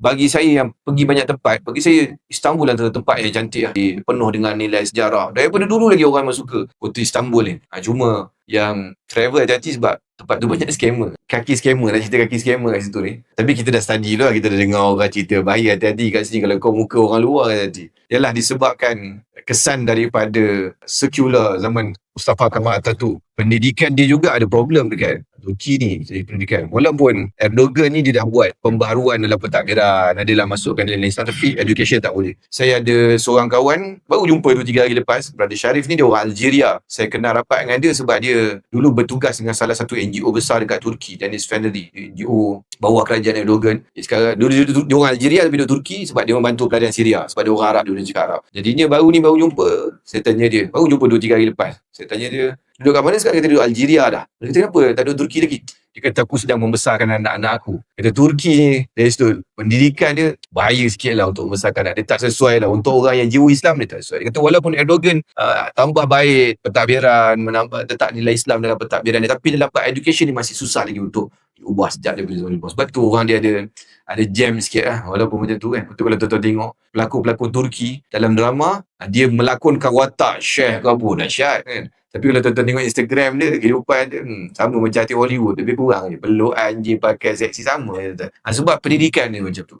bagi saya yang pergi banyak tempat, bagi saya Istanbul antara tempat yang cantik lah. Penuh dengan nilai sejarah. Daripada dulu lagi orang memang suka kota Istanbul ni. Cuma yang travel cantik sebab tempat tu banyak scammer. Kaki scammer, nak cerita kaki scammer kat situ ni. Tapi kita dah study lah, kita dah dengar orang cerita, bahaya hati-hati kat sini kalau kau muka orang luar hati-hati. Yalah, disebabkan kesan daripada sekular zaman Mustafa Kemal Atatürk. Pendidikan dia juga ada problem dekat Turki ni dari pendidikan. Walaupun Erdogan ni dia dah buat pembaharuan dalam pentadbiran, adalah masukkan dalam Islam, tapi education tak boleh. Saya ada seorang kawan, baru jumpa 2-3 hari lepas, Brother Sharif ni, dia orang Algeria. Saya kenal rapat dengan dia sebab dia dulu bertugas dengan salah satu NGO besar dekat Turki, Deniz Feneri, NGO bawah kerajaan Erdogan. Sekarang dia orang Algeria tapi duduk Turki sebab dia membantu kerajaan Syria, sebab dia orang Arab, dia cakap Arab. Jadinya baru jumpa, saya tanya dia, baru jumpa 2-3 hari lepas. Saya tanya dia, duduk kat mana sekarang? Dia kata duduk Algeria dah. Dia kata kenapa tak duduk Turki lagi? Dia kata aku sedang membesarkan anak-anak aku. Kata Turki ni, dari situ pendidikan dia bahaya sikit lah untuk membesarkan anak. Dia tak sesuai lah untuk orang yang jiwa Islam, dia tak sesuai. Dia kata walaupun Erdogan tambah baik pentadbiran, menambah letak nilai Islam dalam pentadbiran dia, tapi dalam education ni masih susah lagi untuk diubah sejak daripada zaman lepas. Sebab tu orang dia ada jam sikit lah, walaupun macam tu kan. Betul kalau tuan-tuan tengok pelakon-pelakon Turki dalam drama, dia melakonkan watak Syekh ke apa, dahsyat kan. Tapi kalau tuan-tuan tengok Instagram dia, kehidupan dia sama macam artis Hollywood, lebih kurang je. Peluk anjing, pakai seksi, sama je. Sebab pendidikan dia macam tu.